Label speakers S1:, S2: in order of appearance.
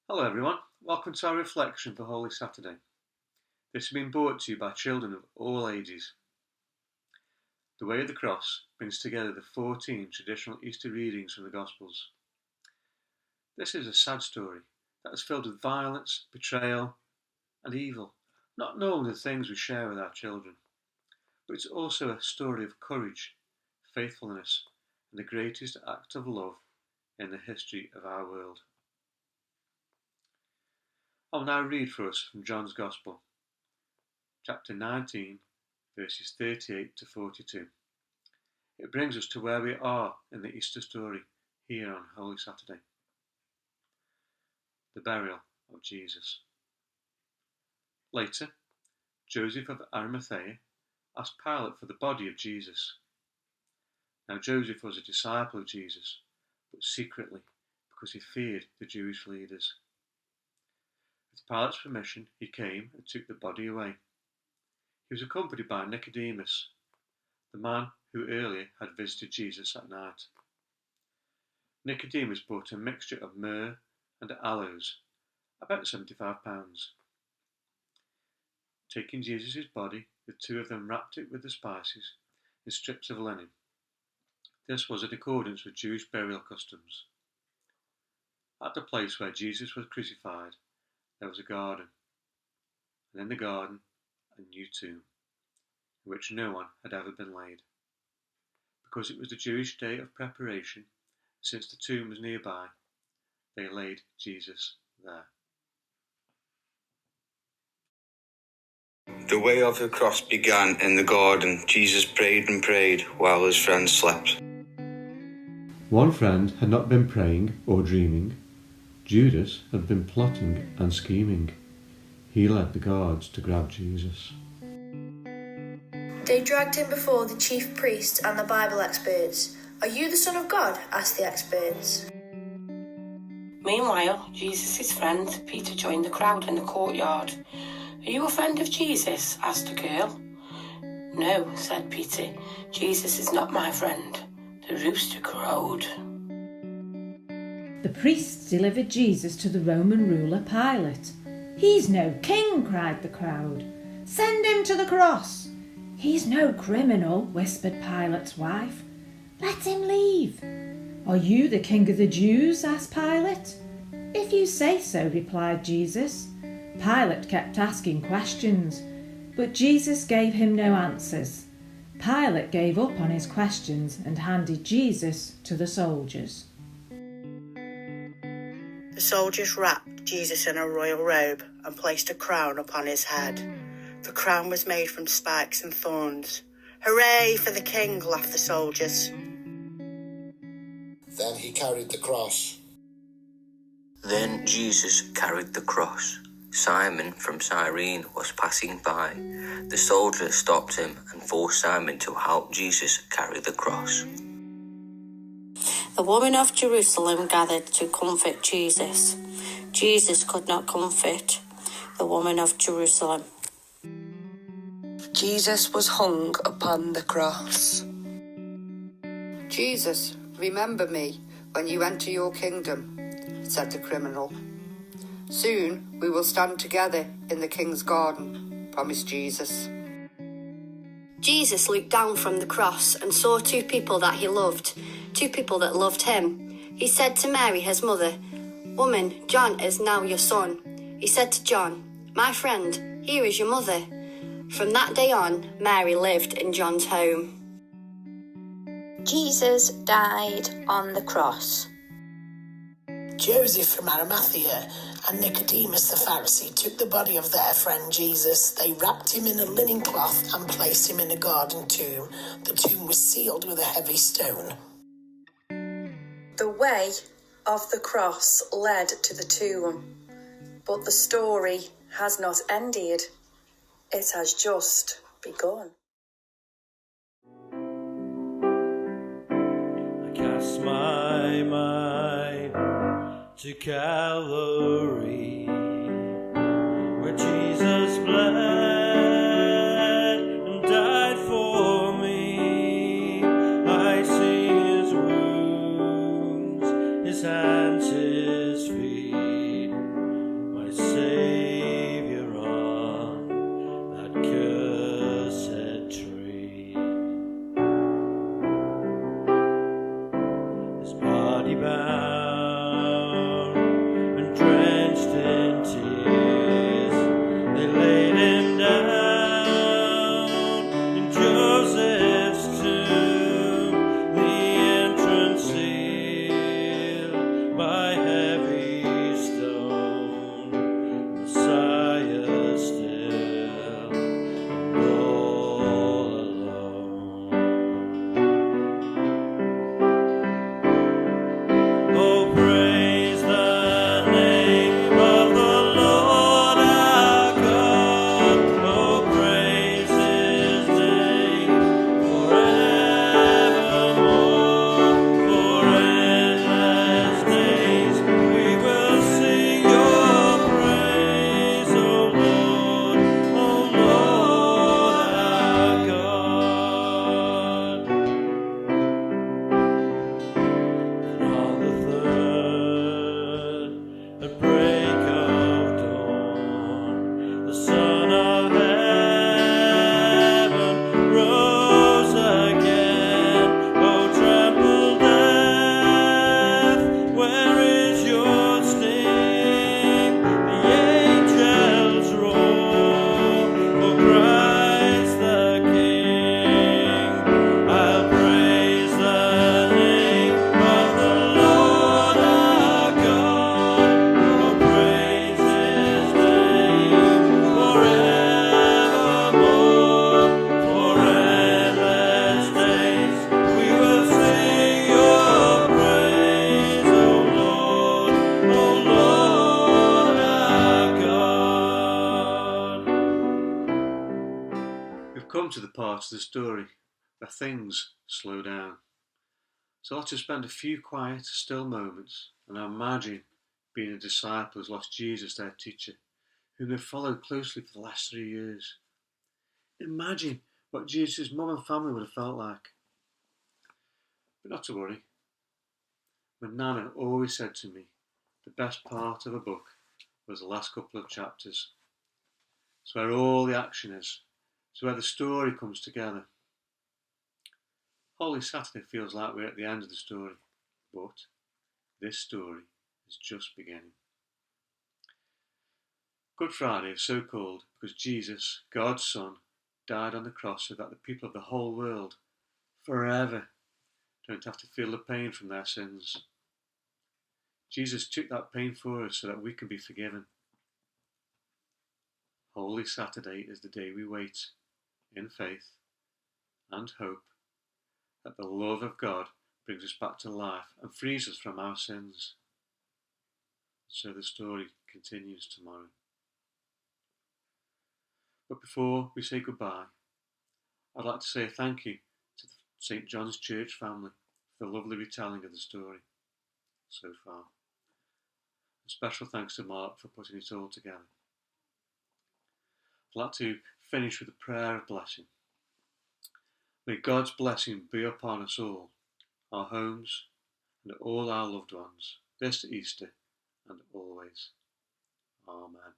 S1: Hello everyone, welcome to our reflection for Holy Saturday. This has been brought to you by children of all ages. The Way of the Cross brings together the 14 traditional Easter readings from the Gospels. This is a sad story that is filled with violence, betrayal and evil, not normally the things we share with our children. But it's also a story of courage, faithfulness and the greatest act of love in the history of our world. I'll now read for us from John's Gospel, chapter 19, verses 38 to 42. It brings us to where we are in the Easter story here on Holy Saturday. The burial of Jesus. Later, Joseph of Arimathea asked Pilate for the body of Jesus. Now Joseph was a disciple of Jesus, but secretly, because he feared the Jewish leaders. With Pilate's permission, he came and took the body away. He was accompanied by Nicodemus, the man who earlier had visited Jesus at night. Nicodemus brought a mixture of myrrh and aloes, about 75 pounds. Taking Jesus' body, the two of them wrapped it with the spices in strips of linen. This was in accordance with Jewish burial customs. At the place where Jesus was crucified, there was a garden, and in the garden a new tomb, in which no one had ever been laid. Because it was the Jewish day of preparation, since the tomb was nearby, they laid Jesus there.
S2: The way of the cross began in the garden. Jesus prayed and prayed while his friends slept.
S1: One friend had not been praying or dreaming. Judas had been plotting and scheming. He led the guards to grab Jesus.
S3: They dragged him before the chief priests and the Bible experts. "Are you the Son of God?" asked the experts.
S4: Meanwhile, Jesus' friend Peter joined the crowd in the courtyard. "Are you a friend of Jesus?" asked a girl. "No," said Peter. "Jesus is not my friend." The rooster crowed.
S5: The priests delivered Jesus to the Roman ruler Pilate. "He's no king," cried the crowd. "Send him to the cross." "He's no criminal," whispered Pilate's wife. "Let him leave." "Are you the king of the Jews?" asked Pilate. "If you say so," replied Jesus. Pilate kept asking questions, but Jesus gave him no answers. Pilate gave up on his questions and handed Jesus to the soldiers.
S3: The soldiers wrapped Jesus in a royal robe and placed a crown upon his head. The crown was made from spikes and thorns. "Hooray for the king," laughed the soldiers.
S6: Then he carried the cross.
S2: Then Jesus carried the cross. Simon from Cyrene was passing by. The soldier stopped him and forced Simon to help Jesus carry the cross.
S7: The women of Jerusalem gathered to comfort Jesus. Jesus could not comfort the women of Jerusalem.
S8: Jesus was hung upon the cross.
S9: "Jesus, remember me when you enter your kingdom," said the criminal. "Soon we will stand together in the king's garden," promised Jesus.
S3: Jesus looked down from the cross and saw two people that he loved, two people that loved him. He said to Mary, his mother, "Woman, John is now your son." He said to John, "My friend, here is your mother." From that day on, Mary lived in John's home.
S7: Jesus died on the cross.
S8: Joseph from Arimathea and Nicodemus the Pharisee took the body of their friend Jesus. They wrapped him in a linen cloth and placed him in a garden tomb. The tomb was sealed with a heavy stone.
S10: The way of the cross led to the tomb, but the story has not ended. It has just begun.
S11: I cast my mind to Calvary, where Jesus bled and died for me. I see his wounds, his hands, his feet. bound and drenched in tears, they laid him down in Joseph's tomb, the entrance sealed by heavy stone. Messiah still and all alone. Oh, praise the name of the Lord our God. Oh, praise his name forevermore. For endless days we will sing your praise, O Lord our God. And on the third, at break of dawn, the Son of Heaven rose again. Oh, trample death, where is your sting? The angels roar for Christ the King. I'll praise the name of the Lord our God. Oh, praise his name forevermore. For endless days we will sing your praise, O Lord our God.
S1: We've come to the part of the story where things slow down. So let us spend a few quiet, still moments and imagine being a disciple who's lost Jesus, their teacher, whom they've followed closely for the last 3 years. Imagine what Jesus' mum and family would have felt like. But not to worry. My Nana always said to me, the best part of a book was the last couple of chapters. It's where all the action is. It's where the story comes together. Holy Saturday feels like we're at the end of the story, but this story is just beginning. Good Friday is so called because Jesus, God's Son, died on the cross so that the people of the whole world, forever, don't have to feel the pain from their sins. Jesus took that pain for us so that we can be forgiven. Holy Saturday is the day we wait in faith and hope that the love of God brings us back to life and frees us from our sins. So the story continues tomorrow. But before we say goodbye, I'd like to say a thank you to the St. John's Church family for the lovely retelling of the story so far. A special thanks to Mark for putting it all together. I'd like to finish with a prayer of blessing. May God's blessing be upon us all, our homes, and all our loved ones, this Easter and always. Amen.